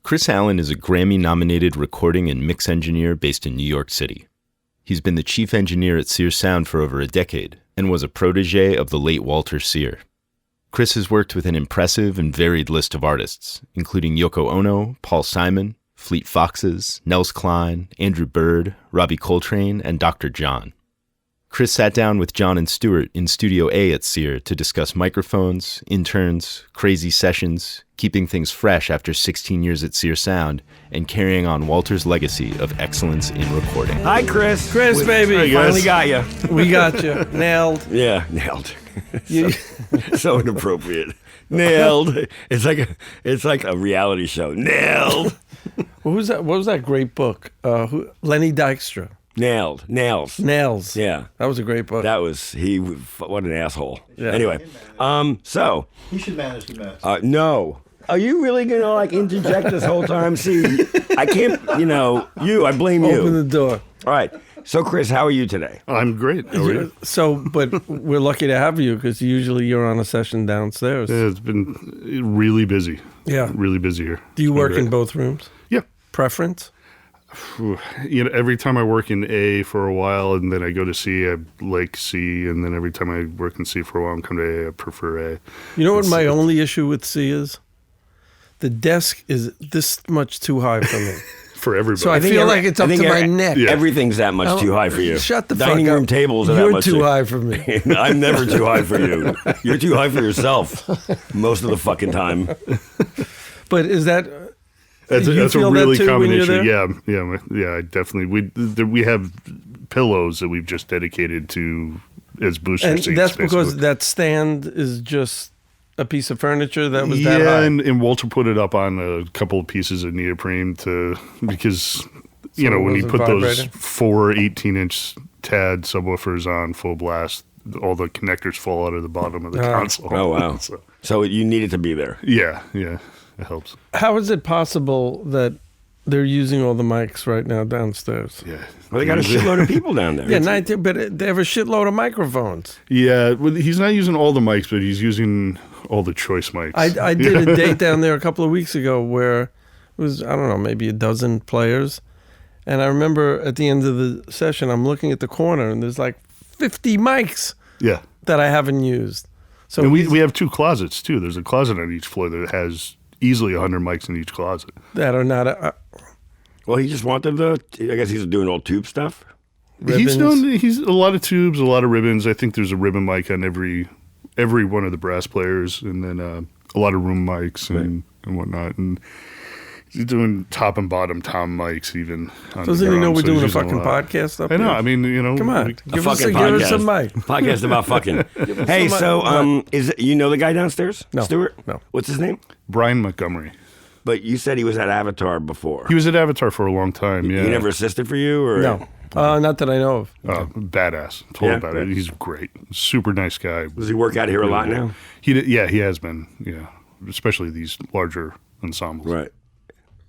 Chris Allen is a Grammy-nominated recording and mix engineer based in New York City. He's been the chief engineer at Sear Sound for over a decade and was a protégé of the late Walter Sear. Chris has worked with an impressive and varied list of artists, including Yoko Ono, Paul Simon, Fleet Foxes, Nels Cline, Andrew Bird, Ravi Coltrane, and Dr. John. Chris sat down with John and Stewart in Studio A at Sear to discuss microphones, interns, crazy sessions, keeping things fresh after 16 years at Sear Sound, and carrying on Walter's legacy of excellence in recording. Hi, Chris. Chris, baby. We finally got you. We got you. Nailed. Yeah, nailed. So inappropriate. Nailed. It's like a reality show. Nailed. What was that? What was that great book? Lenny Dykstra. Nailed. Nails. Nails. Yeah. That was a great book. That was, what an asshole. Yeah. Anyway, so. You should manage the mess. No. Are you really going to interject this whole time? See, I can't, I blame you. Open the door. All right. So, Chris, how are you today? I'm great. How are you? So, but we're lucky to have you because usually you're on a session downstairs. Yeah, it's been really busy. Yeah. Really busy here. Do you work in both rooms? Yeah. Preference? Every time I work in A for a while and then I go to C, I like C. And then every time I work in C for a while and come to A, I prefer A. You know what my only issue with C is? The desk is this much too high for me. For everybody. So I feel like it's up to my neck. Yeah. Everything's that much too high for you. Shut the Dining fuck room up. tables are You're that much too high for me. I'm never too high for you. You're too high for yourself most of the fucking time. But is that... That's you a feel really that too common when you're issue. there? Yeah, definitely. We have pillows that we've just dedicated to as booster And seats. that's because basically. that stand is just a piece of furniture that was that yeah, high. and Walter put it up on a couple of pieces of neoprene because when you wasn't put those vibrating? 4 18-inch TAD subwoofers on full blast, all the connectors fall out of the bottom of the console. Oh, wow. So you needed to be there. Yeah, it helps. How is it possible that they're using all the mics right now downstairs? Yeah. Well, they got a shitload of people down there. Yeah, 19, but they have a shitload of microphones. Yeah, well, he's not using all the mics, but he's using all the choice mics. I did a date down there a couple of weeks ago where it was, I don't know, maybe a dozen players. And I remember at the end of the session, I'm looking at the corner and there's like 50 mics Yeah. that I haven't used. So And we have 2 closets, too. There's a closet on each floor that has easily 100 mics in each closet. that are not... Well, he just wanted I guess he's doing all tube stuff. He's ribbons. he's a lot of tubes, a lot of ribbons. I think there's a ribbon mic on every one of the brass players, and then a lot of room mics and whatnot. And he's doing top and bottom tom mics even. On Doesn't the he know drums, we're so doing a he's using fucking lot. podcast up I know. here? I mean, Come on, A give us fucking some mic. Podcast about fucking. Hey, some so is it, you know the guy downstairs? No. Stewart? No. What's his name? Brian Montgomery. But you said he was at Avatar before. He was at Avatar for a long time. Yeah. He never assisted for you, or No, not that I know of. Badass. Told Yeah. about it. He's great. Super nice guy. Does he work out here a lot now? He has been. Yeah, especially these larger ensembles. Right.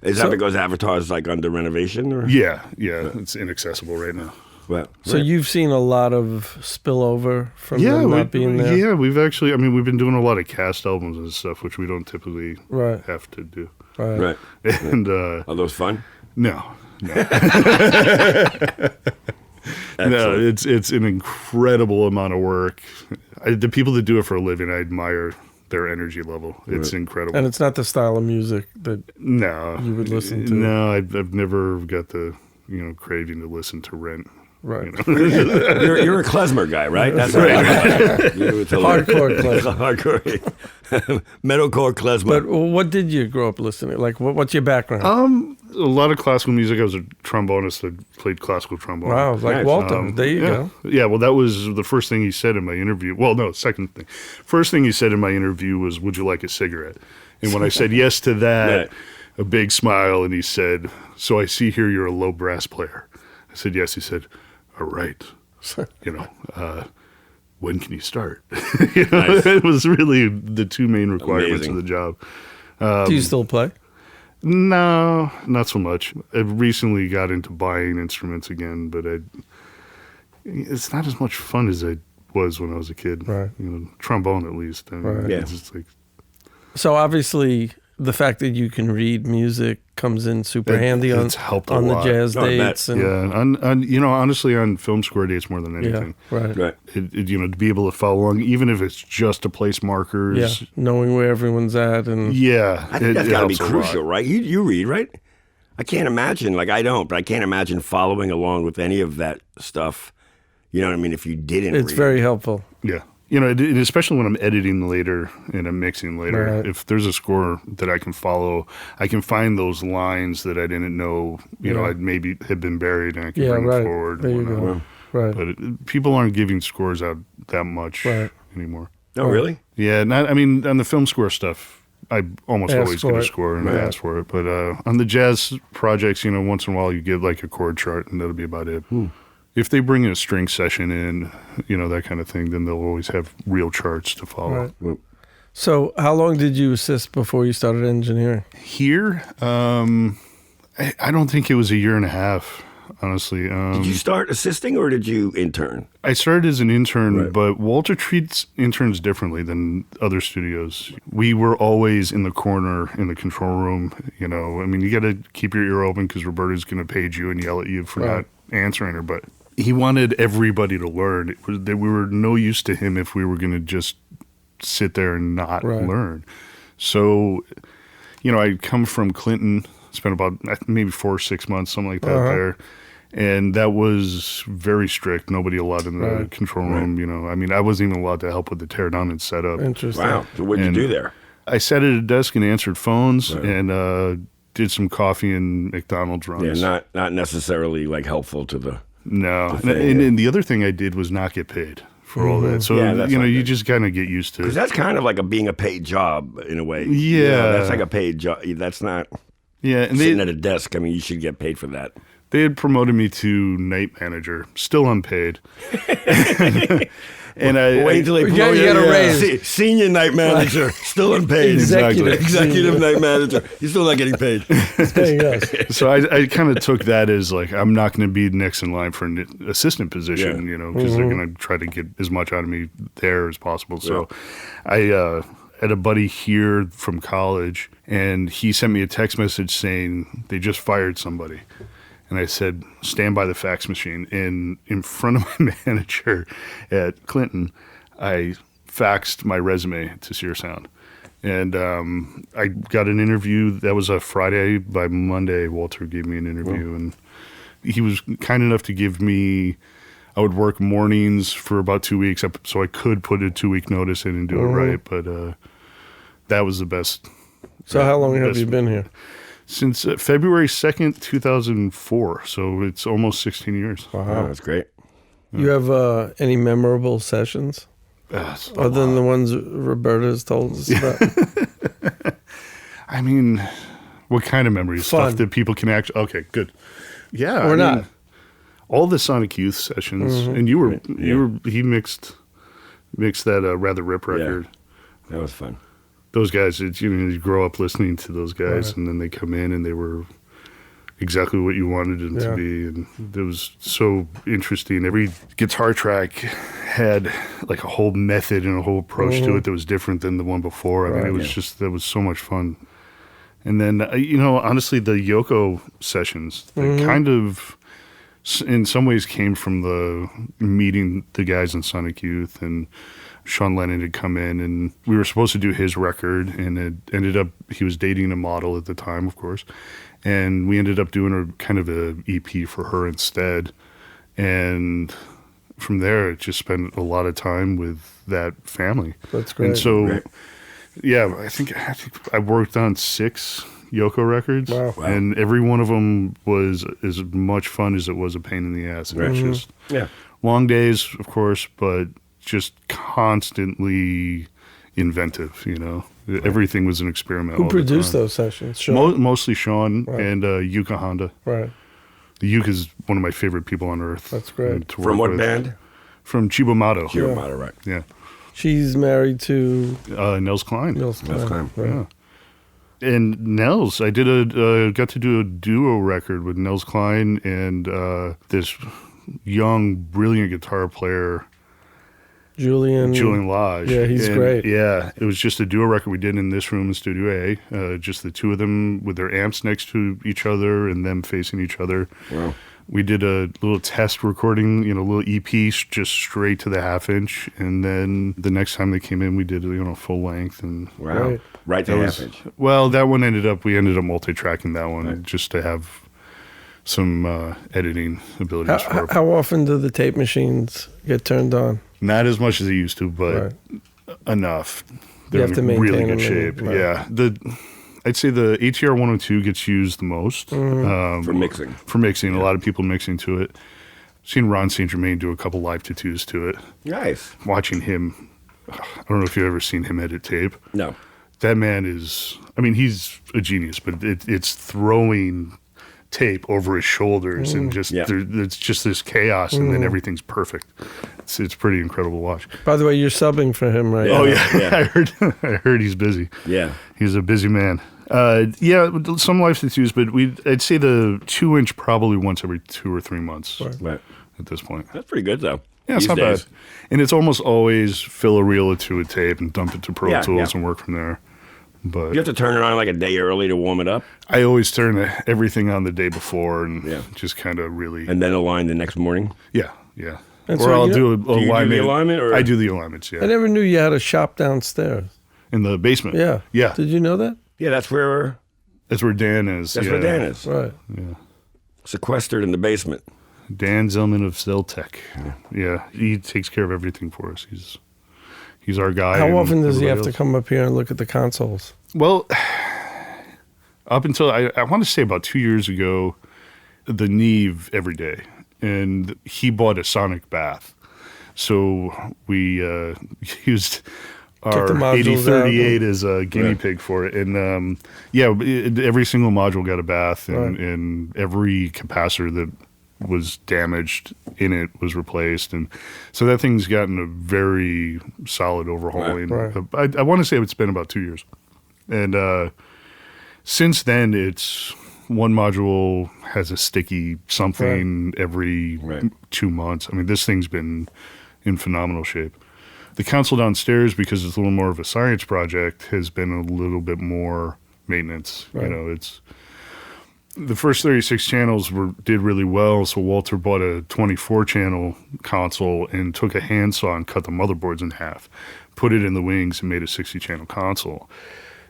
Is that because Avatar's like under renovation, or? Yeah, it's inaccessible right now. Well, So you've seen a lot of spillover from them not being there? Yeah, we've been doing a lot of cast albums and stuff, which we don't typically Right. have to do. right. And Are those fun? no, it's an incredible amount of work. The people that do it for a living, I admire their energy level. It's incredible. And it's not the style of music that No, you would listen to. No, I've never got the craving to listen to Rent. right. You're a klezmer guy, right? That's right. Hardcore klezmer. Hardcore. Metalcore klezmer. But what did you grow up listening? Like, what's your background? A lot of classical music. I was a trombonist that played classical trombone. Wow, like nice. Walter. There you go. Yeah, well, that was the first thing he said in my interview. Well, no, second thing. First thing he said in my interview was, "Would you like a cigarette?" And when I said yes to that, Right. a big smile, and he said, "So I see here you're a low brass player." I said, "Yes." He said, "All right. When can you start?" Nice. It was really the 2 main requirements Amazing. of the job. Do you still play? No, not so much. I've recently got into buying instruments again, but it's not as much fun as it was when I was a kid. Right. Trombone at least. I mean, Right. Yeah. It's just like, So obviously, the fact that you can read music comes in super handy it's helped a on the lot. jazz Oh, I bet. dates. And, on honestly, on film score dates more than anything. right. Right. To be able to follow along, even if it's just to place markers. Yeah, knowing where everyone's at. And Yeah, I think that's got to be helps a lot. crucial, right? You read, right? I can't imagine, like I don't, but I can't imagine following along with any of that stuff. You know what I mean? If you didn't it's read. very helpful. Yeah. And especially when I'm editing later and I'm mixing later, Right. if there's a score that I can follow, I can find those lines that I didn't know, I'd maybe had been buried, and I can bring right. it forward. There and you whatnot. go. Right. But people aren't giving scores out that much Right. anymore. No, really? Yeah, on the film score stuff, I almost Ask always for get a it. score and Right. ask for it. But on the jazz projects, once in a while you get like a chord chart, and that'll be about it. If they bring a string session in, that kind of thing, then they'll always have real charts to follow. Right. So how long did you assist before you started engineering? Here, I don't think it was a year and a half, honestly. Did you start assisting or did you intern? I started as an intern, Right. but Walter treats interns differently than other studios. We were always in the corner in the control room. You got to keep your ear open because Roberta's going to page you and yell at you for Right. not answering her. But he wanted everybody to learn. We were no use to him if we were going to just sit there and not Right. learn. So, I come from Clinton, spent about maybe 4 or 6 months, something like that there. And that was very strict. Nobody allowed in the Right. control room, I wasn't even allowed to help with the teardown and setup. Interesting. Wow. So what did you And do there? I sat at a desk and answered phones Right. and did some coffee and McDonald's runs. Yeah, not necessarily like helpful to the. No. the And, thing, and the other thing I did was not get paid for all that. So, Yeah, that's not you good. just kind of get used to Because it. that's kind of like being a paid job in a way. Yeah. That's like a paid job. That's not Yeah, and sitting they at a desk. I mean, you should get paid for that. had promoted me to night manager, still unpaid. And Wait until they You promote gotta you. raise. Senior night manager, still unpaid. Executive. Executive night manager. You're still not getting paid. There you go. So I kind of took that as like, I'm not going to be next in line for an assistant position, Yeah. because they're going to try to get as much out of me there as possible. So I had a buddy here from college, and he sent me a text message saying they just fired somebody. And I said, stand by the fax machine. And in front of my manager at Clinton, I faxed my resume to Sear Sound. And I got an interview. That was a Friday. By Monday, Walter gave me an interview. And he was kind enough to give me, I would work mornings for about 2 weeks, so I could put a 2-week notice in and do it right. But that was the best. So how long have Best- you been here? Since February 2nd, 2004. So it's almost 16 years. Wow, that's great. You have any memorable sessions other than the ones Roberta's told us about? I mean, what kind of memories? Fun. Stuff that people can actually. Okay, good. Yeah, Or not. All the Sonic Youth sessions, and he mixed that Rather Rip record. That was fun. Those guys, you grow up listening to those guys, and then they come in and they were exactly what you wanted them to be, and it was so interesting. Every guitar track had like a whole method and a whole approach to it that was different than the one before. I mean, it was that was so much fun. And then, honestly, the Yoko sessions, they kind of, in some ways, came from the meeting the guys in Sonic Youth, and Sean Lennon had come in, and we were supposed to do his record, and it ended up, he was dating a model at the time, of course, and we ended up doing a kind of a EP for her instead. And from there, it just spent a lot of time with that family. That's great. And so, yeah, I think I worked on 6 Yoko records, Wow. and every one of them was as much fun as it was a pain in the ass. It was just long days, of course, but just constantly inventive, Everything was an experiment. Who all the produced time. those sessions? Sean? Mostly Sean Right. and Yuka Honda. Right. Yuka is one of my favorite people on earth. That's great. to From work what with. band? From Chibomato. Grammy-nominated, right. Yeah. She's married to Nels Cline. Nels Cline. Right. Yeah. And Nels, I did got to do a duo record with Nels Cline and this young, brilliant guitar player. Julian Lodge. Yeah, he's great. Yeah, it was just a duo record we did in this room in Studio A, just the two of them with their amps next to each other and them facing each other. Wow. We did a little test recording, a little EP just straight to the half-inch, and then the next time they came in, we did, full length. And Wow. Right to half-inch. Well, that one we ended up multi-tracking that one just to have some editing abilities for it. How often do the tape machines get turned on? Not as much as they used to, but enough. They're You have to in maintain really good them shape. right. Yeah. I'd say the ATR 102 gets used the most. For mixing. For mixing. A lot of people mixing to it. I've seen Ron St. Germain do a couple live tattoos to it. Nice. Watching him, I don't know if you've ever seen him edit tape. No. That man is, he's a genius, but it's throwing tape over his shoulders and just it's just this chaos, and then everything's perfect. It's pretty incredible to watch. By the way, you're subbing for him right now. Oh yeah. I heard he's busy. Yeah. He's a busy man. Some live tattoos, but I'd say the 2-inch probably once every 2 or 3 months Right. at this point. That's pretty good, though. Yeah, it's these not days. bad. And it's almost always fill a reel or two of tape and dump it to Pro Tools and work from there. But You have to turn it on like a day early to warm it up, I always turn everything on the day before and just kind of really... and then align the next morning. Yeah. And Or so I'll you do Do you do the alignment, or I do the alignments, I yeah. never knew you had a shop downstairs. In the basement. Yeah. Yeah. Did you know that? Yeah, that's where That's where Dan is. where Dan is. Right. Sequestered in the basement. Dan Zellman of Zeltech. Yeah, he takes care of everything for us. He's our guy. How and often does he have everybody to else. come up here and look at the consoles? Well, up until I want to say about 2 years ago, the Neve every day, and he bought a sonic bath, so we used our the modules out. 8038 as a guinea pig for it, and every single module got a bath, and every capacitor that was damaged in it was replaced, and so that thing's gotten a very solid overhauling. Right. I want to say it's been about 2 years, and since then it's one module has a sticky something every 2 months. This thing's been in phenomenal shape. The console downstairs, because it's a little more of a science project, has been a little bit more maintenance. Right. It's the first 36 channels did really well, so Walter bought a 24-channel console and took a handsaw and cut the motherboards in half, put it in the wings, and made a 60-channel console.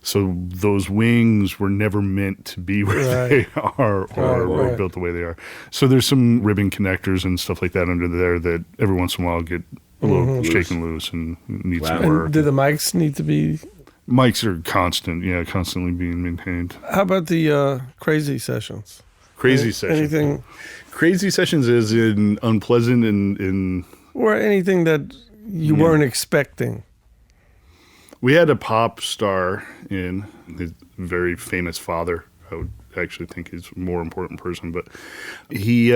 So those wings were never meant to be where they are or built the way they are. So there's some ribbon connectors and stuff like that under there that every once in a while get a little shaken loose and need some work. And do the mics need to be... Mics are constantly being maintained. How about the crazy sessions? Crazy sessions. Anything... Crazy sessions is in unpleasant and Or anything that you weren't expecting. we had a pop star in, his very famous father. I would actually think he's a more important person, but he...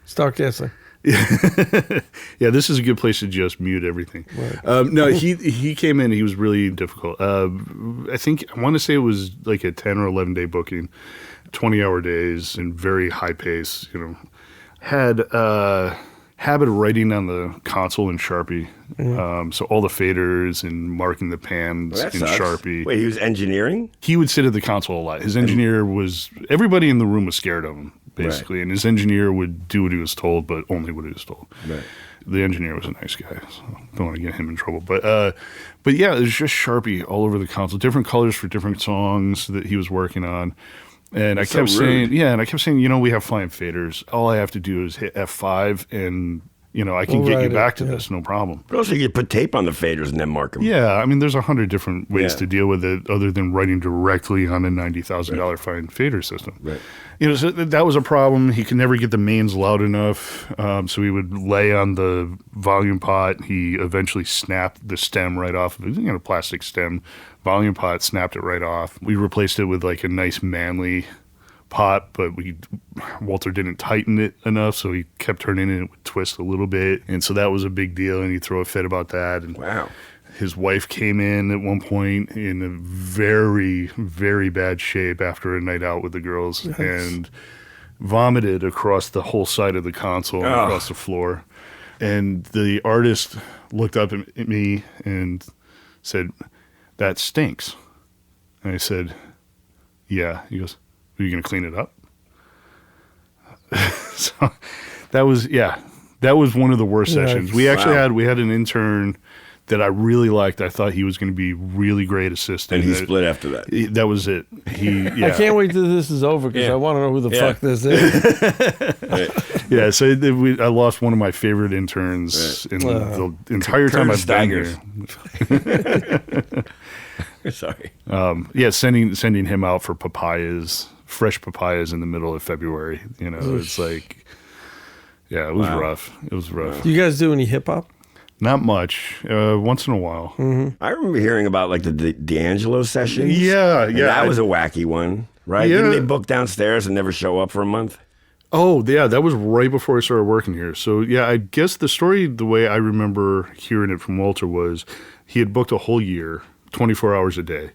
Start guessing. Yeah, this is a good place to just mute everything. Right. No, he came in. He was really difficult. I want to say it was like a 10 or 11 day booking, 20-hour days, and very high pace. Had a habit of writing on the console in Sharpie. So all the faders and marking the pans in Sharpie. Wait, he was engineering? He would sit at the console a lot. His engineer was... Everybody in the room was scared of him, basically. And his engineer would do what he was told, but only what he was told. Right. The engineer was a nice guy, so don't want to get him in trouble. But yeah, it was just Sharpie all over the console. Different colors for different songs that he was working on. And I kept saying, we have flying faders. All I have to do is hit F5 and... I can get you back to this, no problem. But also, you put tape on the faders and then mark them. Yeah, there's 100 different ways to deal with it other than writing directly on a $90,000 fine fader system. Right. So that was a problem. He could never get the mains loud enough, so he would lay on the volume pot. He eventually snapped the stem right off of it. Plastic stem. Volume pot, snapped it right off. We replaced it with like a nice manly pot, but Walter didn't tighten it enough, so he kept turning it, and it would twist a little bit, and so that was a big deal, and he'd throw a fit about that. And wow. His wife came in at one point in a very, very bad shape after a night out with the girls, and vomited across the whole side of the console and across the floor. And the artist looked up at me and said, "That stinks." And I said, "Yeah." He goes, "Are you going to clean it up?" So that was one of the worst sessions. We actually had an intern that I really liked. I thought he was going to be really great assistant. And he split after that. That was it. I can't wait till this is over because I want to know who the fuck this is. Yeah, so I lost one of my favorite interns in the entire time I've been here. Sorry. Sending him out for fresh papayas in the middle of February. You know, it's like, it was rough. It was rough. Do you guys do any hip hop? Not much. Once in a while. Mm-hmm. I remember hearing about like the D'Angelo sessions. Yeah. That was a wacky one, right? Yeah. Didn't they book downstairs and never show up for a month? Oh, yeah, that was right before I started working here. So, I guess the story, the way I remember hearing it from Walter was he had booked a whole year, 24 hours a day.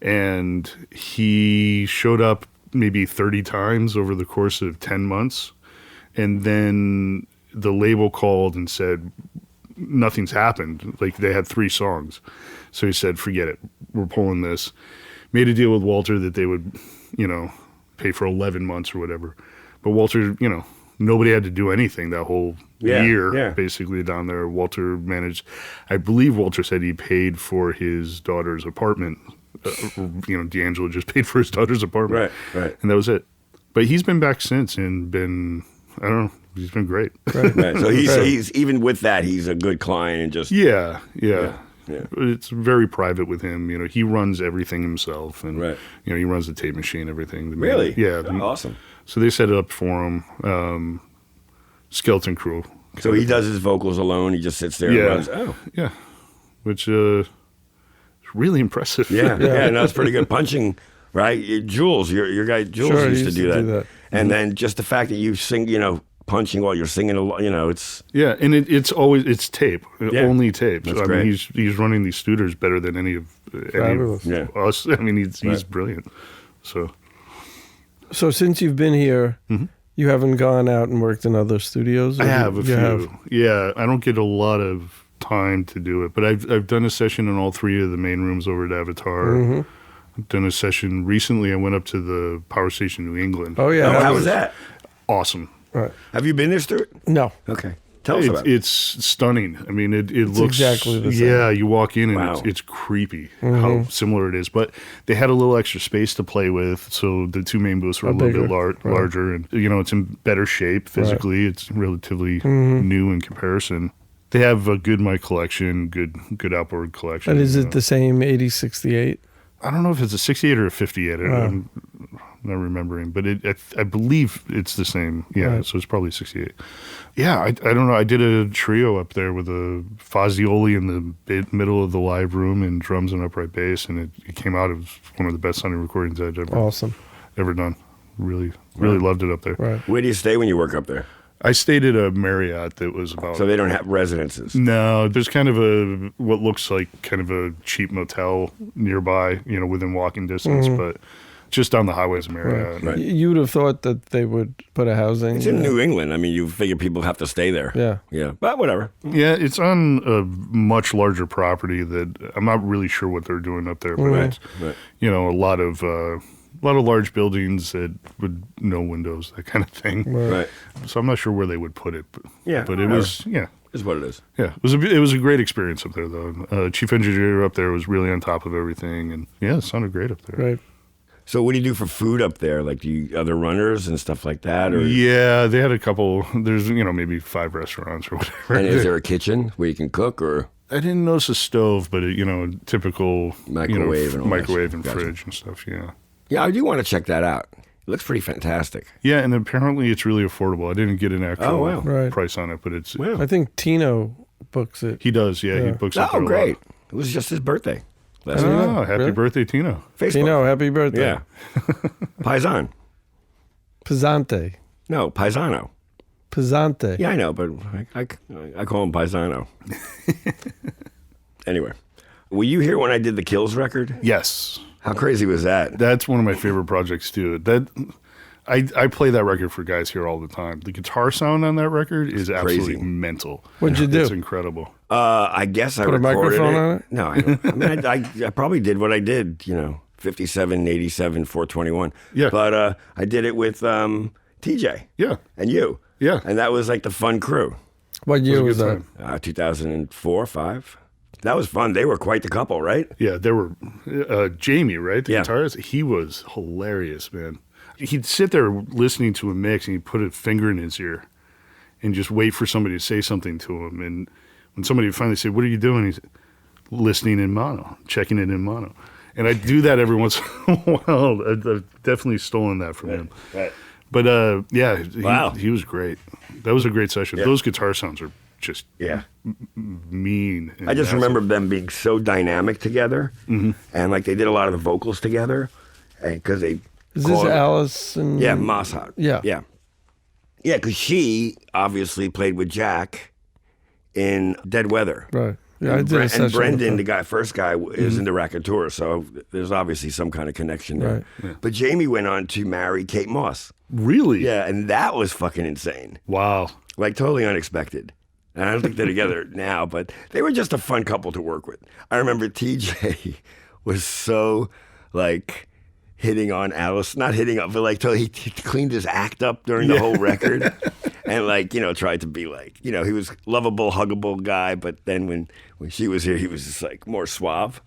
And he showed up maybe 30 times over the course of 10 months. And then the label called and said, nothing's happened. Like, they had 3 songs. So he said, forget it. We're pulling this. Made a deal with Walter that they would, pay for 11 months or whatever. But Walter, nobody had to do anything that whole year, basically, down there. Walter managed, I believe Walter said he paid for his daughter's apartment. D'Angelo just paid for his daughter's apartment. Right. And that was it. But he's been back since and been, I don't know, he's been great. Right. So he's even with that, he's a good client and just Yeah. It's very private with him. He runs everything himself, and he runs the tape machine, everything. Really? Yeah. Awesome. So they set it up for him. Skeleton Crew. So he does his vocals alone. He just sits there and runs. Oh, yeah. Which is really impressive. Yeah. No, it's pretty good punching. Right, Jules, your guy Jules used to do that. And then just the fact that you sing, punching while you're singing, it's and it's tape, only tape. That's so, great. I mean, he's running these Studers better than any of us. I mean, he's brilliant. So since you've been here, you haven't gone out and worked in other studios? I have a few. Yeah, I don't get a lot of time to do it, but I've done a session in all 3 of the main rooms over at Avatar. Mm-hmm. I've done a session recently. I went up to the Power Station New England. Oh, yeah. How was that? Awesome. Right. Have you been there, Stuart? No. Okay. Tell us about it. It's stunning. I mean, it looks exactly the same. Yeah, you walk in and it's creepy how similar it is. But they had a little extra space to play with, so the 2 main booths were a little bit larger, and it's in better shape physically. It's relatively new in comparison. They have a good mic collection, good outboard collection. And is it the same 8068? I don't know if it's a 68 or a 58. I'm not remembering, but I believe it's the same. Yeah, so it's probably 68. Yeah, I don't know. I did a trio up there with a Fazioli in the middle of the live room and drums and upright bass, and it came out as one of the best sounding recordings I'd ever done. Really loved it up there. Right. Where do you stay when you work up there? I stayed at a Marriott that was about... So they don't have residences? No, there's kind of what looks like kind of a cheap motel nearby, within walking distance, but just down the highways of Marriott. Right. You would have thought that they would put a housing... It's in New England. I mean, you figure people have to stay there. Yeah. But whatever. Yeah, it's on a much larger property that I'm not really sure what they're doing up there, but it's, a lot of large buildings that would no windows, that kind of thing. Right. So I'm not sure where they would put it, but it was is what it is. Yeah, it was a great experience up there though. Chief engineer up there was really on top of everything, and it sounded great up there. Right. So what do you do for food up there? Like, are there runners and stuff like that? Or yeah, they had a couple. There's maybe 5 restaurants or whatever. And is there a kitchen where you can cook or? I didn't notice a stove, but typical microwave and fridge and stuff. Yeah. Yeah, I do want to check that out. It looks pretty fantastic. Yeah, and apparently it's really affordable. I didn't get an actual price on it, but it's... Wow. I think Tino books it. He does, he books it. Oh, great. It was just his birthday. Happy birthday, Tino. Facebook. Tino, happy birthday. Yeah. Paisan. Pesante. No, Paisano. Pesante. Yeah, I know, but I call him Paisano. Anyway, were you here when I did the Kills record? Yes. How crazy was that? That's one of my favorite projects too. I play that record for guys here all the time. The guitar sound on that record is absolutely mental. What'd you do? It's incredible. I guess I recorded microphone on it? No, I don't. I mean, I probably did what I did, 57, 87, 421. Yeah. But I did it with TJ. Yeah. And you. Yeah. And that was like the fun crew. What year was that? 2004, 5. That was fun. They were quite the couple, right? Yeah, there were Jamie, right? The Yeah. guitarist. He was hilarious, man. He'd sit there listening to a mix and he'd put a finger in his ear and just wait for somebody to say something to him. And when somebody would finally say, "What are you doing?" He's listening in mono, checking it in mono. And I do that every once in a while. I've definitely stolen that from him. Right. But yeah, Wow. he was great. That was a great session. Yeah. Those guitar sounds are just mean. I just remember them being so dynamic together, and like they did a lot of the vocals together, and because they Is this Alice and Mossad, Yeah. because she obviously played with Jack in Dead Weather, Right. Yeah, I did a session and Brendan, with the first guy, is in the Raconteur, so there's obviously some kind of connection there. Right. Yeah. But Jamie went on to marry Kate Moss. Really? Yeah, and that was fucking insane. Wow. Like totally unexpected. And I don't think they're together now, but they were just a fun couple to work with. I remember TJ was so like hitting on Alice, not hitting up, but like he cleaned his act up during the whole record, and like tried to be like he was lovable, huggable guy, but then when she was here, he was just like more suave.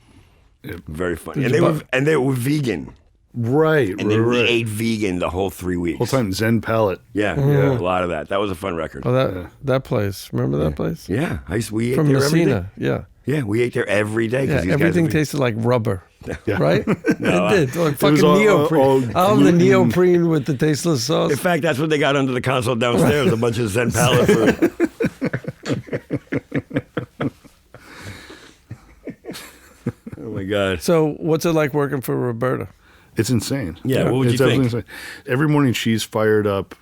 Yep. Very funny, and they were vegan. Right. And then we ate vegan the whole 3 weeks. Whole time Zen palette. Yeah, a lot of that. That was a fun record. Oh, that place. Remember that place? Yeah, we ate From there every day. Messina. Yeah. Yeah, we ate there every day. Yeah, These everything guys tasted like rubber. Yeah. Right? It did. Like fucking all neoprene. Oh, the gluten. neoprene with the tasteless sauce. In fact, that's what they got under the console downstairs, a bunch of Zen palette food. Oh, my God. So what's it like working for Roberta? It's insane. Yeah, what would It's you think? definitely insane. Every morning she's fired up.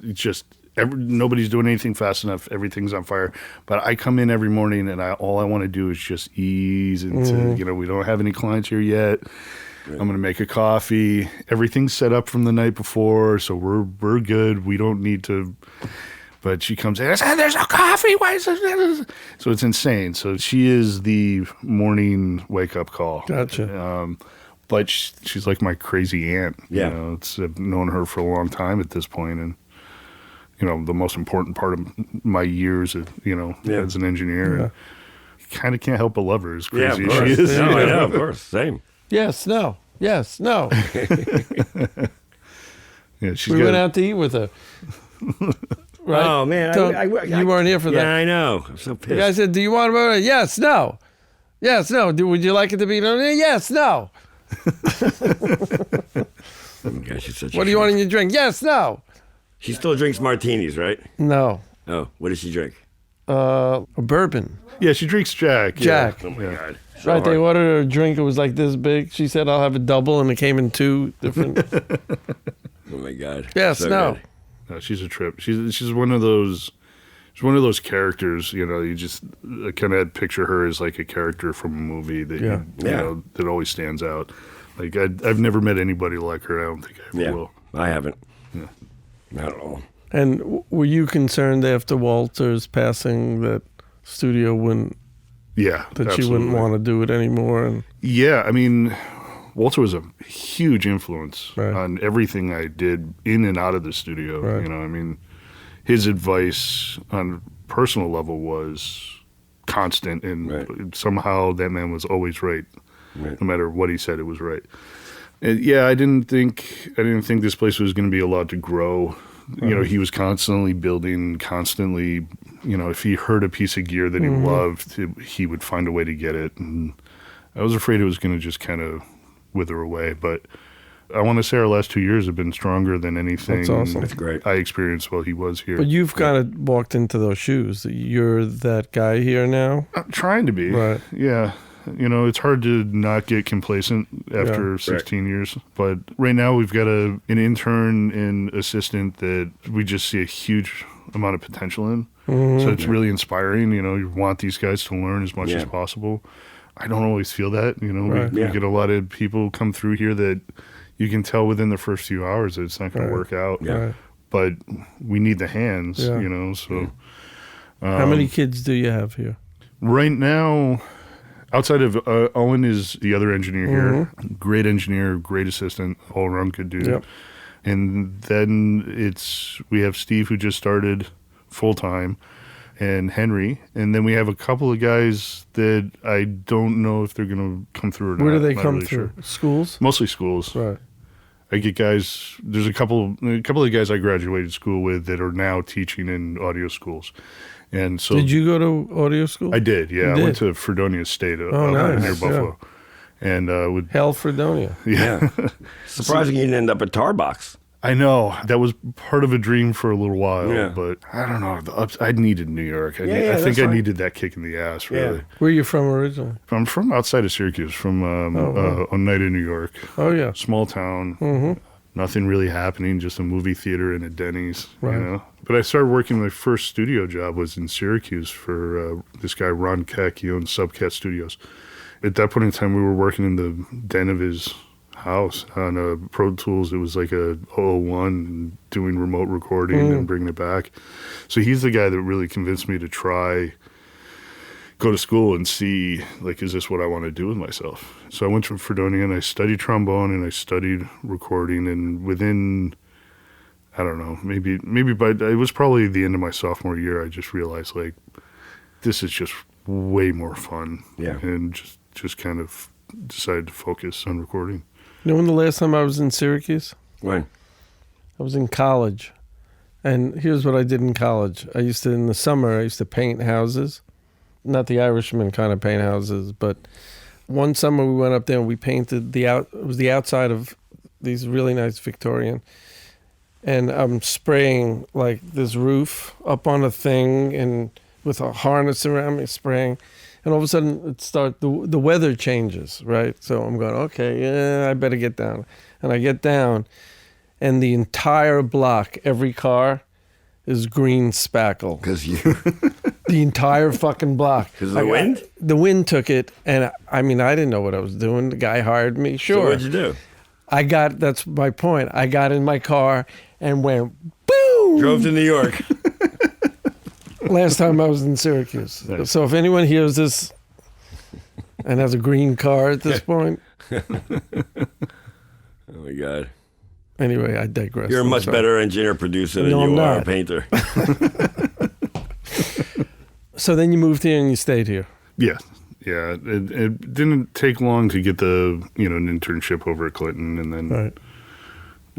It's just nobody's doing anything fast enough. Everything's on fire. But I come in every morning and all I want to do is just ease into, we don't have any clients here yet. Right. I'm going to make a coffee. Everything's set up from the night before, so we're good. We don't need to. But she comes in and says, "There's no coffee. Why is this?" So it's insane. So she is the morning wake up call. Gotcha. But she's like my crazy aunt. Yeah. I've known her for a long time at this point, and the most important part of my years, as an engineer. Yeah. You kind of can't help but love her, as crazy of as course. she is. No, I know, of course. Same. Yes, no. Yes, no. Yeah, We went out to eat with her. Right? Oh, man. You weren't here for that. Yeah, I know. I'm so pissed. The guy said, "Do you want to?" Yes, no. Yes, no. Would you like it to be? Yes, no. God, she's such What do you want in your drink? Yes, no. She still drinks martinis, right? No. Oh, what does she drink? A bourbon. Yeah, she drinks Jack. Jack. Oh, my God. So right, they ordered her a drink. It was like this big. She said, "I'll have a double," and it came in 2 different. Oh, my God. Yes, So no. good. No, she's a trip. She's one of those. She's one of those characters. You just kind of picture her as like a character from a movie that that always stands out. Like I've never met anybody like her. I don't think I ever will. I haven't. Yeah. Not at all. And were you concerned after Walter's passing that studio wouldn't? Yeah, that she wouldn't want to do it anymore. And yeah, I mean, Walter was a huge influence on everything I did in and out of the studio. Right. I mean, his advice on a personal level was constant, and somehow that man was always right. No matter what he said, it was right. And yeah, I didn't think this place was going to be allowed to grow. He was constantly building, constantly. If he heard a piece of gear that he loved, he would find a way to get it. And I was afraid it was going to just kind of wither away. But I want to say our last 2 years have been stronger than anything. That's awesome. That's great. I experienced while he was here. But you've kind of walked into those shoes. You're that guy here now. I'm trying to be. Right. Yeah. It's hard to not get complacent after 16 years. But right now we've got an intern and assistant that we just see a huge amount of potential in. So it's really inspiring. You want these guys to learn as much as possible. I don't always feel that. We get a lot of people come through here that you can tell within the first few hours that it's not going to work out. Yeah. Right. But we need the hands, Yeah. you know. So How many kids do you have here? right now, outside of Owen is the other engineer here. Great engineer, great assistant, all around good dude. Yep. And then we have Steve who just started full time, and Henry, and then we have a couple of guys that I don't know if they're going to come through or not. Where do they Not come really through? sure. Schools? Mostly schools. Right. I get guys. There's a couple of guys I graduated school with that are now teaching in audio schools, and so Did you go to audio school? I did. Yeah, You I went did? to Fredonia State nice. near Buffalo, and would Hell, Fredonia. Yeah. Surprising you didn't end up at Tarbox. I know that was part of a dream for a little while, Yeah. but I don't know. I needed New York. I that's think I fine. needed that kick in the ass. Really, Where are you from originally? I'm from outside of Syracuse, from Oneida, New York. Oh, yeah. Small town. Nothing really happening, just a movie theater and a Denny's, Right. you know. But I started working, my first studio job was in Syracuse for this guy, Ron Keck. He owns Subcat Studios. At that point in time, we were working in the den of his house on Pro Tools. It was like a 001 and doing remote recording and bringing it back. So he's the guy that really convinced me to go to school and see, like, is this what I want to do with myself? So I went to Fredonia and I studied trombone and I studied recording, and within, I don't know, maybe by, it was probably the end of my sophomore year, I just realized, like, this is just way more fun. Yeah. And just kind of decided to focus on recording. You know when the last time I was in Syracuse? When? I was in college. And here's what I did in college. In the summer, I used to paint houses. Not the Irishman kind of paint houses, but one summer we went up there and we painted it was the outside of these really nice Victorian. And I'm spraying like this roof up on a thing and with a harness around me spraying. And all of a sudden the weather changes, right? So I'm going, okay, yeah, I better get down. And I get down and the entire block, every car is green spackle. Because you. The entire fucking block. Because of the wind? The wind took it, and I mean, I didn't know what I was doing. The guy hired me, sure. So what'd you do? That's my point. I got in my car and went, boom! Drove to New York. Last time I was in Syracuse. Nice. So if anyone hears this and has a green car at this point, Oh my God. anyway, I digress. You're a I'm much sorry. better engineer producer than No, I'm you are a not. painter. So then you moved here and you stayed here. Yeah. Yeah. It didn't take long to get an internship over at Clinton, and then Right.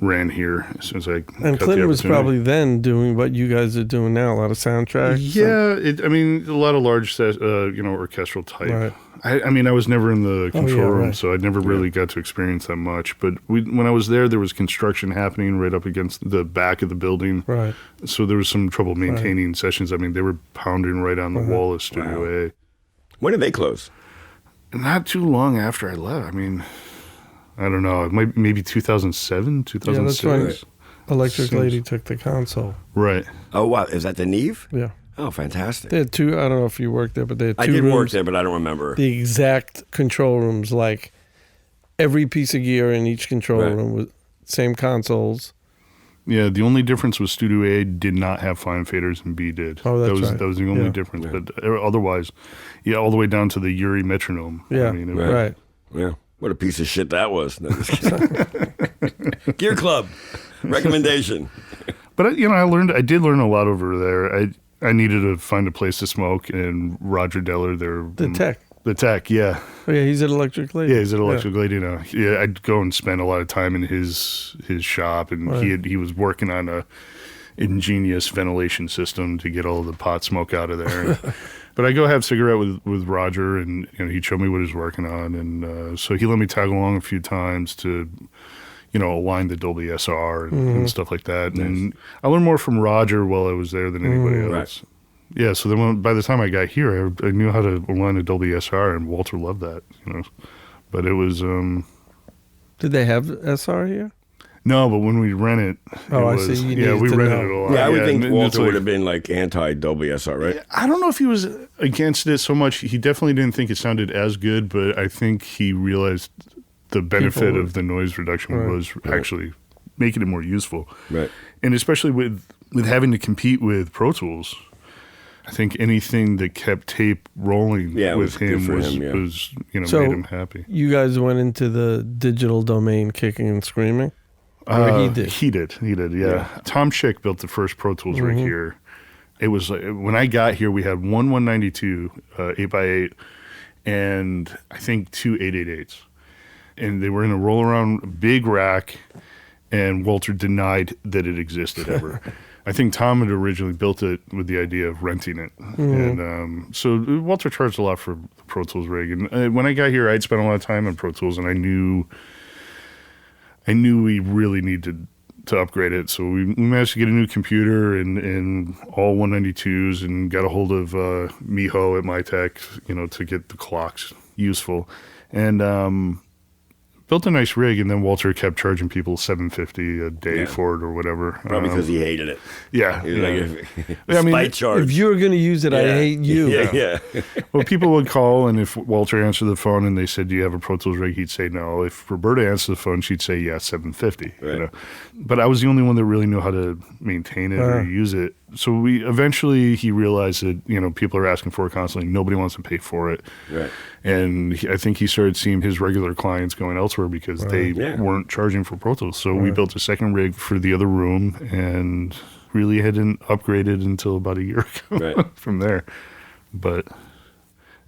ran here as soon as I got And the Clinton was opportunity. probably then doing what you guys are doing now, a lot of soundtracks. Yeah, a lot of large, orchestral type. Right. I was never in the control room, right. so I never really got to experience that much. But when I was there was construction happening right up against the back of the building. Right. So there was some trouble maintaining sessions. They were pounding right on the wall of Studio A. When did they close? Not too long after I left. I don't know. It might maybe 2007, 2006. Yeah, that's when Electric Seems- Lady took the console. Right. Oh, wow. Is that the Neve? Yeah. Oh, fantastic. They had two, I don't know if you worked there, but they had two I did rooms. work there, but I don't remember. The exact control rooms, like every piece of gear in each control Right. room with same consoles. Yeah, the only difference was Studio A did not have fine faders and B did. Oh, that's right. That was the only Yeah. difference. But otherwise, all the way down to the Yuri metronome. Yeah, it was- right. Yeah. What a piece of shit that was. No, just kidding. Gear Club. Recommendation. But I did learn a lot over there. I needed to find a place to smoke, and Roger Deller, The tech. The tech, yeah. Oh, yeah, he's at Electric Lady. Yeah, he's an electric lady now. Yeah, I'd go and spend a lot of time in his shop, and Right. he was working on a ingenious ventilation system to get all the pot smoke out of there. But I go have a cigarette with Roger, and he'd show me what he's working on, and so he let me tag along a few times to align the Dolby SR and stuff like that. Nice. And I learned more from Roger while I was there than anybody else. Right. Yeah, so then by the time I got here, I knew how to align a Dolby SR, and Walter loved that, But it was Did they have SR here? no, but when we rent it, Oh, I was, see. You yeah, needed we to rented know. it a lot. Yeah, I would think and it's Walter like- would have been like anti-Dolby SR, right? I don't know if he was against it so much. He definitely didn't think it sounded as good, but I think he realized the benefit People- of the noise reduction Right. was actually making it more useful. Right. And especially with having to compete with Pro Tools, I think anything that kept tape rolling Yeah, it with was good him for was, him, yeah. was So- made him happy. You guys went into the digital domain kicking and screaming? Or he did? He did, yeah. Tom Schick built the first Pro Tools rig here. It was when I got here, we had one 192 8x8 and I think two 888s. And they were in a roll-around big rack, and Walter denied that it existed ever. I think Tom had originally built it with the idea of renting it. And so Walter charged a lot for the Pro Tools rig. And when I got here, I'd spent a lot of time on Pro Tools, and I knew we really needed to upgrade it. So we managed to get a new computer and all 192s and got a hold of Miho at MyTech, to get the clocks useful. And built a nice rig, and then Walter kept charging people $750 a day for it or whatever. Probably because he hated it. Yeah. He was like, I mean, spite charge. If you're going to use it, I hate you. Yeah. Well, people would call, and if Walter answered the phone and they said, "Do you have a Pro Tools rig?" he'd say no. If Roberta answered the phone, she'd say, "Yeah, $750." Right. But I was the only one that really knew how to maintain it or use it. So he realized that people are asking for it constantly. Nobody wants to pay for it. Right. And I think he started seeing his regular clients going elsewhere because they weren't charging for Pro Tools. So we built a second rig for the other room and really hadn't upgraded until about a year ago from there. But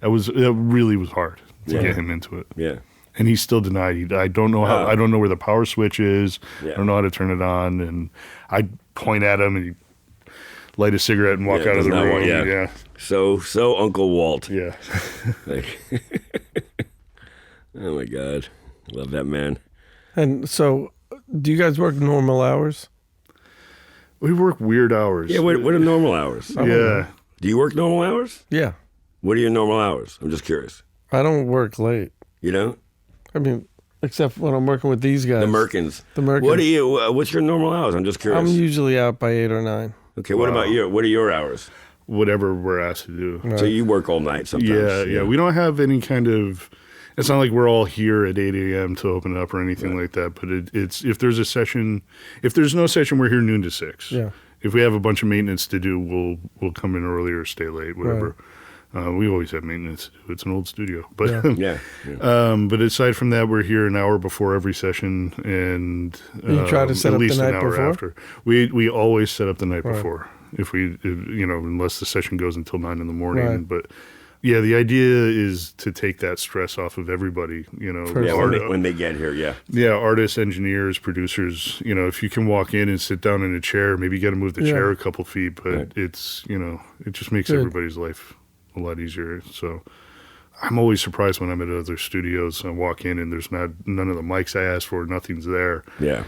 it really was hard to get him into it. Yeah. And he still denied. I don't know how. I don't know where the power switch is. Yeah. I don't know how to turn it on. And I'd point at him and he'd light a cigarette and walk out of the does not room. want- yeah. So Uncle Walt. Yeah. Like, oh my God, love that man. And so, do you guys work normal hours? We work weird hours. Yeah, what are normal hours? Yeah. Do you work normal hours? Yeah. What are your normal hours? I'm just curious. I don't work late. You know, I mean, except when I'm working with these guys. the Merkins. The Merkins. What are you? What's your normal hours? I'm just curious. I'm usually out by 8 or 9. Okay, what about you? What are your hours? Whatever we're asked to do. So you work all night sometimes. Yeah. We don't have any kind of. It's not like we're all here at 8 a.m. to open it up or anything like that. But it's if there's a session, if there's no session, we're here noon to 6. Yeah. If we have a bunch of maintenance to do, we'll come in early or stay late, whatever. We always have maintenance. It's an old studio, but Yeah. but aside from that, we're here an hour before every session, and You try to set at up the least an night hour before? after. We always set up the night before. If unless the session goes until 9 in the morning. Right. But yeah, the idea is to take that stress off of everybody. Yeah, when they get here, Artists, engineers, producers. If you can walk in and sit down in a chair, maybe you got to move the chair a couple feet, but it's it just makes everybody's life a lot easier. So I'm always surprised when I'm at other studios and I walk in and there's none of the mics I asked for, nothing's there. Yeah.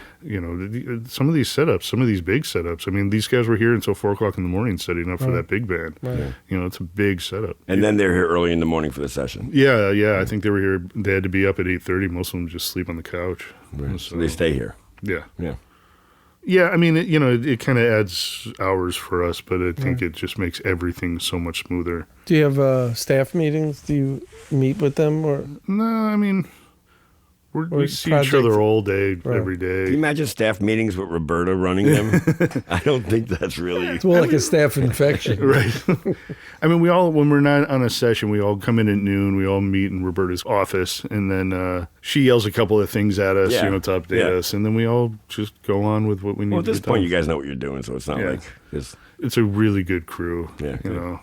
Some of these setups, some of these big setups. I mean, these guys were here until 4:00 in the morning setting up for that big band. Right. It's a big setup. And then they're here early in the morning for the session. Yeah. I think they were here. They had to be up at 8:30. Most of them just sleep on the couch. Right. So they stay here. Yeah. Yeah. Yeah, I mean, it kind of adds hours for us, but I think it just makes everything so much smoother. Do you have staff meetings? Do you meet with them or? No, I mean, we see each projects. other all day, every Can you day. imagine staff meetings with Roberta running them? I don't think that's really. It's more like a staff infection. Right. I mean, when we're not on a session, we all come in at noon. We all meet in Roberta's office, and then she yells a couple of things at us, to update us, and then we all just go on with what we need Well, at to this get point, done. you guys know what you're doing, so it's not like this. It's a really good crew. Yeah, you good. know.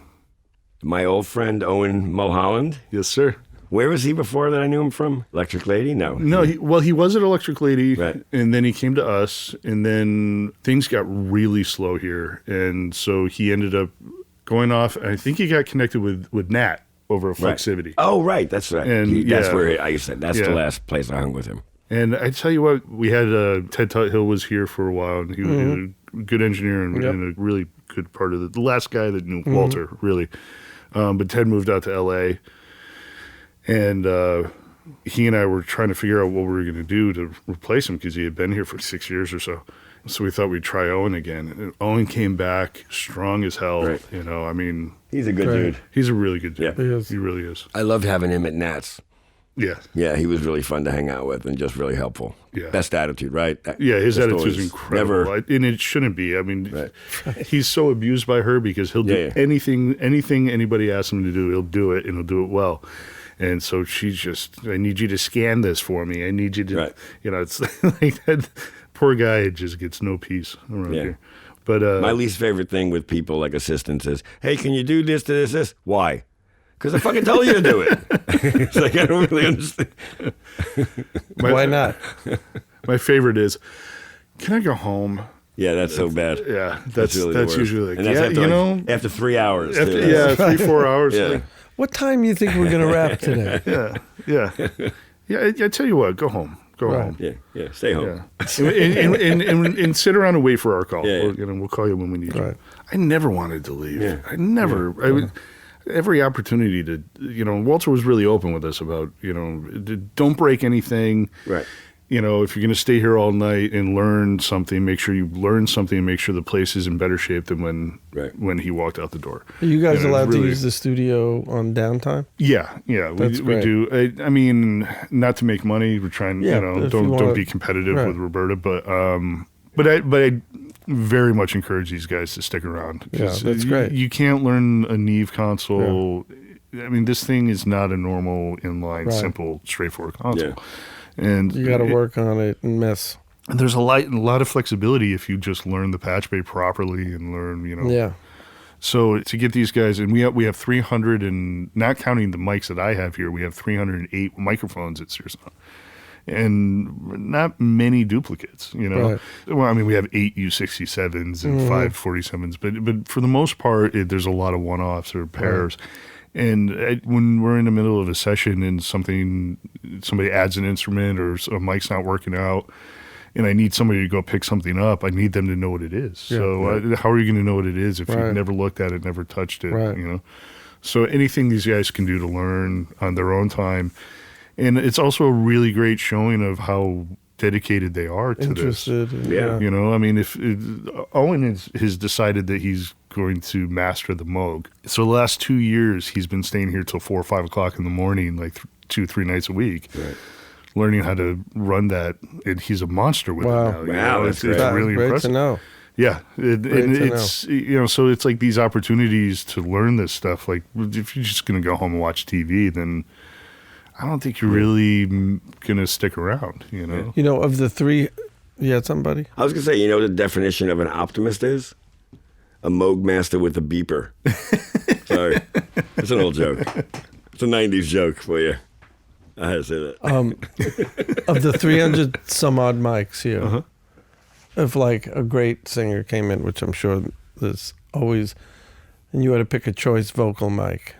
My old friend Owen Mulholland. Yes, sir. Where was he before that I knew him from? Electric Lady? No. No, he was at Electric Lady, Right. and then he came to us, and then things got really slow here, and so he ended up going off. I think he got connected with Nat over at Right. Flexivity. Oh, right. That's right. And, that's yeah. where I used to. That's the Yeah. last place I hung with him. And I tell you what, we had Ted Tuthill was here for a while, and he was a good engineer and a really good part of the last guy that knew Walter, really. But Ted moved out to L.A., and he and I were trying to figure out what we were going to do to replace him because he had been here for 6 years or so. So we thought we'd try Owen again. And Owen came back strong as hell. Right. You know, I mean, He's a good Great. dude. he's a really good dude. Yeah. He is. He really is. I loved having him at Nats. Yeah. Yeah, he was really fun to hang out with and just really helpful. Yeah. Best attitude, right? Yeah, his Just attitude's always incredible. Never, And it shouldn't be. I mean, Right. he's so abused by her because he'll do Yeah, yeah. anything anybody asks him to do, he'll do it, and he'll do it well. And so she's just, I need you to scan this for me. I need you to, Right. It's like that. Poor guy just gets no peace around here. But my least favorite thing with people like assistants is, hey, can you do this to this? Why? Because I fucking told you to do it. It's like, I don't really understand. Why not? my favorite is, can I go home? Yeah, that's so bad. Yeah, that's really the worst. usually like, And that's yeah, after, you like, know, after 3 hours. after, too. yeah, 3-4 hours. Yeah. Like, What time you think we're going to wrap today? yeah. I tell you what, go home. Go Right. home. Yeah, stay home. Yeah. and sit around and wait for our call. Yeah, yeah. We'll call you when we need Right. you. I never wanted to leave. Yeah. I never. I would, every opportunity to, Walter was really open with us about, don't break anything. Right. If you're going to stay here all night and learn something, make sure you learn something and make sure the place is in better shape than when he walked out the door. Are you guys And allowed really- to use the studio on downtime? Yeah, That's we great. do. I mean, not to make money. We're trying, Yeah, if you don't wanna- be competitive Right. with Roberta, but I very much encourage these guys to stick around. 'Cause Yeah, that's great. You can't learn a Neve console. I mean, this thing is not a normal inline, Right. simple, straightforward console. Yeah. And You got to work on it and mess. And there's a lot of flexibility if you just learn the patch bay properly and learn, Yeah. So to get these guys, and we have 300, and not counting the mics that I have here, we have 308 microphones at Sear Sound, and not many duplicates. Right. Well, I mean, we have 8 U67s and 5 47s, but for the most part, there's a lot of one-offs or pairs. And when we're in the middle of a session and somebody adds an instrument or a mic's not working out, and I need somebody to go pick something up, I need them to know what it is. Yeah, So how are you going to know what it is if Right. you've never looked at it, never touched it? Right. So anything these guys can do to learn on their own time, and it's also a really great showing of how dedicated they are to this. Interested. Yeah. I mean, if Owen has decided that he's going to master the Moog. So the last 2 years, he's been staying here till 4 or 5 o'clock in the morning, like 2-3 nights a week, learning how to run that. And he's a monster with Wow. it now. Wow, that's It's great. really Great impressive. to know. Yeah, and Great to it's so it's like these opportunities to learn this stuff. Like if you're just going to go home and watch TV, then I don't think you're really going to stick around. Of the three, you had somebody? I was going to say, the definition of an optimist is? A Moog master with a beeper. Sorry. It's an old joke. It's a 90s joke for you. I had to say that. Of the 300 some odd mics here, if like a great singer came in, which I'm sure there's always, and you had to pick a choice vocal mic.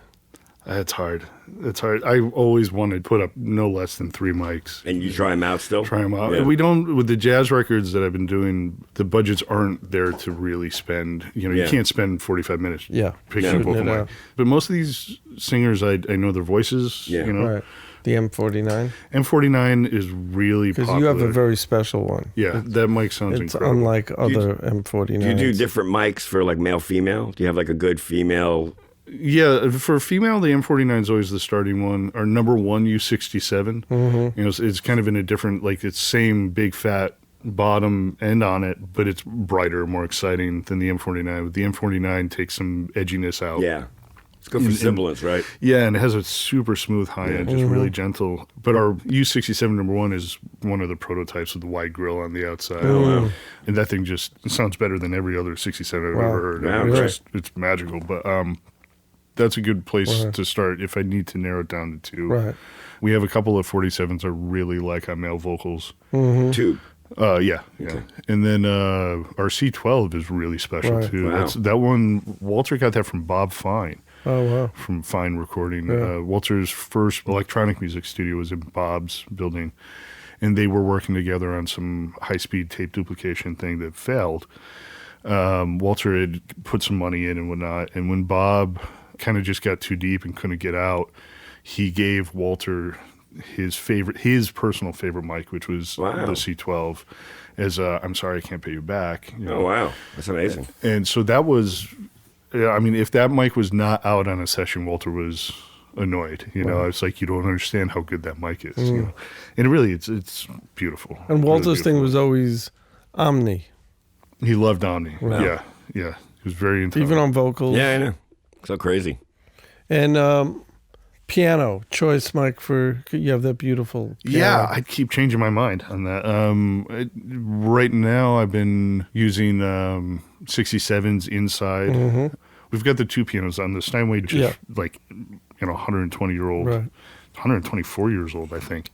That's hard. It's hard. I always wanted to put up no less than 3 mics. And you try them out still? Try them out. Yeah. We don't, with the jazz records that I've been doing, the budgets aren't there to really spend, you Yeah. can't spend 45 minutes Yeah. picking Yeah. up vocal Shooting it mic. out. But most of these singers, I know their voices, Yeah. Right. The M49. M49 is really Because popular. you have a very special one. Yeah, that mic sounds It's incredible. unlike other M49s. Do you do different mics for like male, female? Do you have like a good female? Yeah, for female, the M49 is always the starting one. Our number one U67, it's kind of in a different, like it's same big fat bottom end on it, but it's brighter, more exciting than the M49. The M49 takes some edginess out. Yeah. It's good for sibilance, right? Yeah, and it has a super smooth high end, just really gentle. But our U67 number one is one of the prototypes with the wide grill on the outside. And that thing just sounds better than every other 67 I've Wow. ever heard. Wow, It's magical. But that's a good place to start if I need to narrow it down to 2. Right. We have a couple of 47s I really like on male vocals. Two. Yeah. And then our C12 is really special Right. too. Wow. That one, Walter got that from Bob Fine. Oh, wow. From Fine Recording. Yeah. Walter's first electronic music studio was in Bob's building, and they were working together on some high-speed tape duplication thing that failed. Walter had put some money in and whatnot, and when Bob kind of just got too deep and couldn't get out, he gave Walter his personal favorite mic, which was Wow. the C12, as I'm sorry I can't pay you back. Oh, wow. That's amazing. And so that was, I mean, if that mic was not out on a session, Walter was annoyed. You know, it's like you don't understand how good that mic is. You know? And it's beautiful. And Walter's really thing was always Omni, he loved Omni. Wow. Yeah. He was very into even it. on vocals. Yeah, I know. So crazy. And piano choice, Mike. You have that beautiful. Piano. Yeah, I keep changing my mind on that. Right now, I've been using 67s inside. Mm-hmm. We've got the two pianos on the Steinway, just like 120-year-old, Right. 124 years old, I think.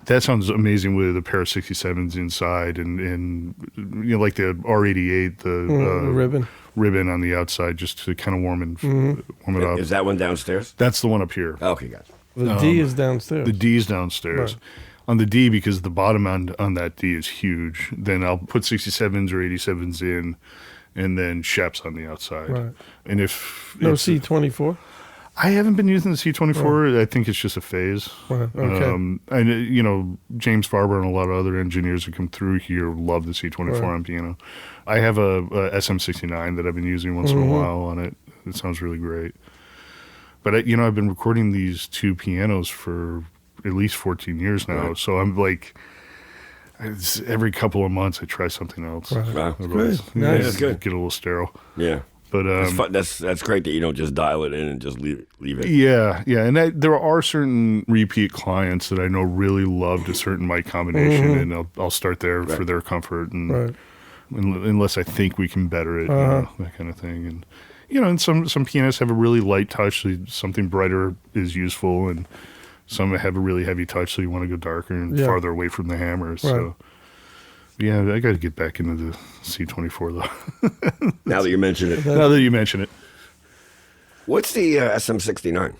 That sounds amazing with a pair of 67s inside, and like the R88, the ribbon on the outside, just to kind of warm it up. Is that one downstairs? That's the one up here. Okay, gotcha. The D is downstairs. The D's downstairs. Right. On the D, because the bottom end on that D is huge, then I'll put 67s or 87s in, and then Sheps on the outside. Right. And if No C24. I haven't been using the C24. I think it's just a phase. Right. Okay. And James Farber and a lot of other engineers who come through here love the C24 on piano. I have a SM69 that I've been using once in a while on it. It sounds really great. But I've been recording these two pianos for at least 14 years now. Right. So I'm like, every couple of months I try something else. Right. Wow. Good. Yeah, Nice. that's good. Get a little sterile. Yeah. But that's great that you don't just dial it in and just leave it. Yeah, and there are certain repeat clients that I know really loved a certain mic combination, and I'll start there for their comfort, and unless I think we can better it, that kind of thing. And and some pianists have a really light touch, so something brighter is useful, and some have a really heavy touch, so you want to go darker and farther away from the hammers. Right. So. Yeah, I got to get back into the C24 though. Now that you mention it. What's the SM69?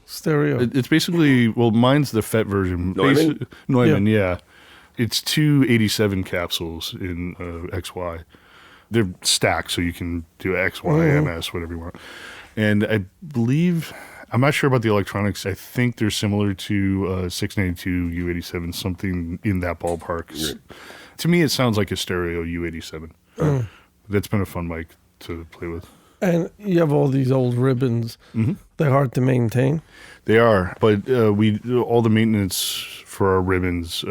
Stereo. It's basically, mine's the FET version. Neumann? Yeah. It's two 87 capsules in XY. They're stacked, so you can do XY, MS, whatever you want. And I believe, I'm not sure about the electronics. I think they're similar to 692 U87, something in that ballpark. Right. To me, it sounds like a stereo U87. That's been a fun mic to play with. And you have all these old ribbons. They're hard to maintain. They are, but we all the maintenance for our ribbons,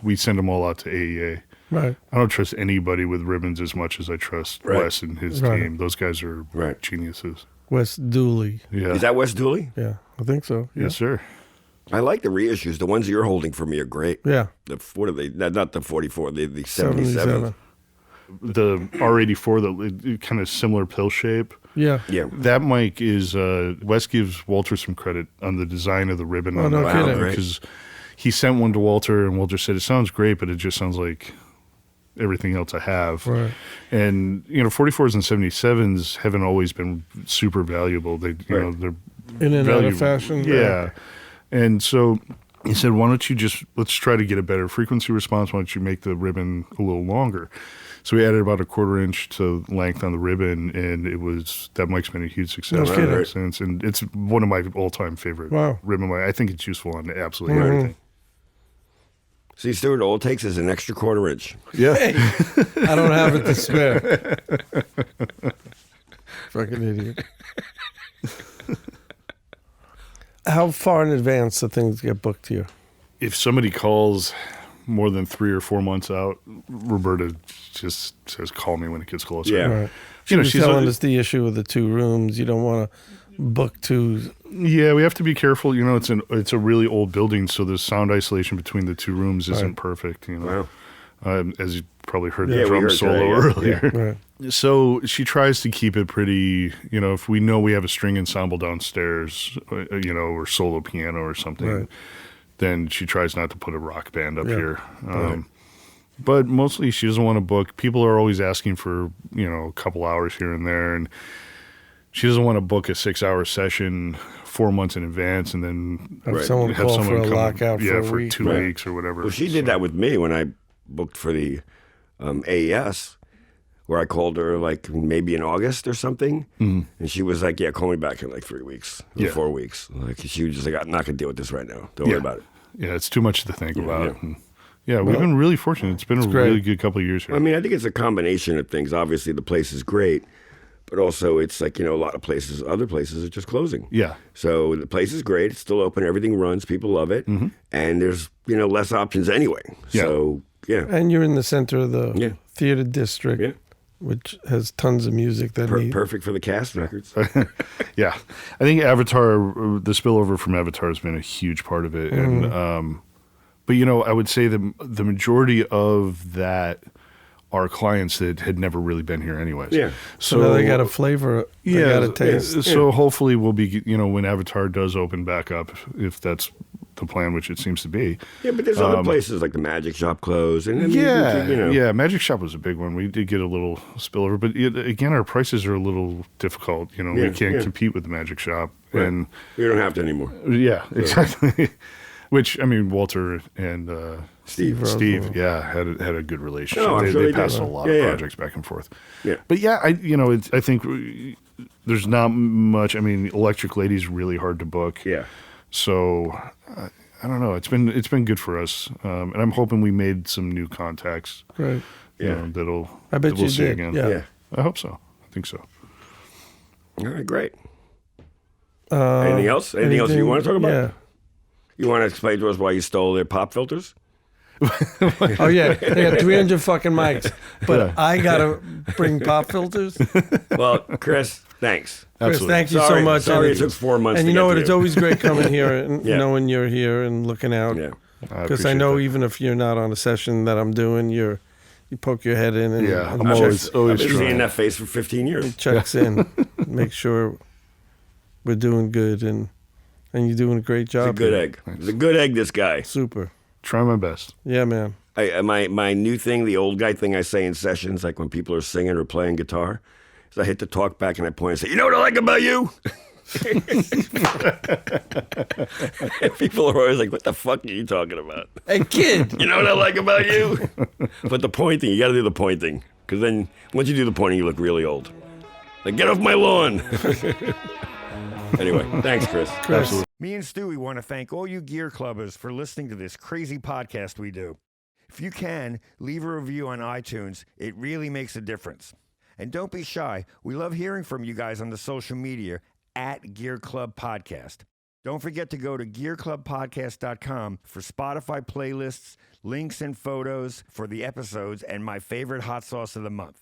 we send them all out to AEA. Right. I don't trust anybody with ribbons as much as I trust Wes and his team. Those guys are geniuses. Wes Dooley. Yeah. Is that Wes Dooley? Yeah, I think so. Yeah. Yes, sir. I like the reissues. The ones you're holding for me are great. Yeah. What are they? Not the 44. The 77. The R84, the kind of similar pill shape. Yeah. That mic is Wes gives Walter some credit on the design of the ribbon on no the kidding. because he sent one to Walter, and Walter said it sounds great, but it just sounds like everything else I have. Right. And 44s and 77s haven't always been super valuable. They they're in and out of fashion. Yeah. And so he said, why don't you let's try to get a better frequency response. Why don't you make the ribbon a little longer? So we added about a 1/4 inch to length on the ribbon, and that mic's been a huge success ever since. And it's one of my all-time favorite ribbon mic. I think it's useful on absolutely everything. See, Stewart, all it takes is an extra 1/4 inch. Yeah. Hey, I don't have it to spare. Fucking idiot. How far in advance do things get booked here? If somebody calls more than 3 or 4 months out, Roberta just says, call me when it gets closer. Yeah. Right. She's telling us the issue with the 2 rooms. You don't want to book 2. Yeah, we have to be careful. It's a really old building, so the sound isolation between the 2 rooms isn't perfect. Wow. As you probably heard the drum solo earlier. Right. So she tries to keep it pretty, if we know we have a string ensemble downstairs, or solo piano or something, then she tries not to put a rock band up here. But mostly she doesn't want to book. People are always asking for, a couple hours here and there. And she doesn't want to book a 6-hour session 4 months in advance and then have someone call for a lockout for a week. 2 weeks or whatever. Well, she did that with me when I booked for the AES, where I called her like maybe in August or something, and she was like, "Yeah, call me back in like 3 weeks, or 4 weeks." Like she was just like, "I'm not gonna deal with this right now. Don't worry about it." Yeah, it's too much to think about. Yeah, we've been really fortunate. It's been a really good couple of years here. I mean, I think it's a combination of things. Obviously, the place is great, but also it's like, a lot of places, other places are just closing. Yeah. So the place is great. It's still open. Everything runs. People love it. And there's, less options anyway. Yeah. So, yeah. And you're in the center of the theater district, Yeah. which has tons of music that Perfect for the cast records. Yeah. I think Avatar, the spillover from Avatar has been a huge part of it. And, but, I would say the majority of that are clients that had never really been here anyways. Yeah. So now they got a flavor, they got a taste. So hopefully we'll be, when Avatar does open back up, if that's the plan, which it seems to be. Yeah, but there's other places like the Magic Shop closed. And yeah, Magic Shop was a big one. We did get a little spillover, but again, our prices are a little difficult. We can't compete with the Magic Shop. Right. And we don't have to anymore. Yeah, exactly. Which, Walter and Steve, had a good relationship. Oh, they passed a lot of projects back and forth. Yeah. But yeah, I think there's not much. Electric Lady's really hard to book. Yeah. So I don't know. It's been good for us, and I'm hoping we made some new contacts. Right. Yeah. That'll. I bet we'll you see did. again. Yeah. I hope so. I think so. All right, great. Anything else? Anything else you want to talk about? Yeah. You want to explain to us why you stole their pop filters? Oh yeah, they got 300 fucking mics, but I gotta bring pop filters. Well, Chris, thanks. Chris, Absolutely. thank you so much. Sorry it took 4 months. And to you know get what? to It's always great coming here and Yeah. knowing you're here and looking out. Yeah. Because I know even if you're not on a session that I'm doing, you poke your head in and, Yeah, and I'm checks, always I've been seeing trying. that face for 15 years. checks in, make sure we're doing good and you're doing a great job. It's a good here. egg. It's a good egg, this guy. Super. Try my best. Yeah, man. My new thing, the old guy thing I say in sessions, like when people are singing or playing guitar, is I hit the talk back and I point and say, you know what I like about you? And people are always like, what the fuck are you talking about? Hey, kid. You know what I like about you? But the pointing, you got to do the pointing. Because then once you do the pointing, you look really old. Like, get off my lawn. Anyway, thanks, Chris. Chris. Me and Stewie want to thank all you gear clubbers for listening to this crazy podcast we do. If you can, leave a review on iTunes. It really makes a difference. And don't be shy. We love hearing from you guys on the social media at Gear Club Podcast. Don't forget to go to gearclubpodcast.com for Spotify playlists, links and photos for the episodes, and my favorite hot sauce of the month.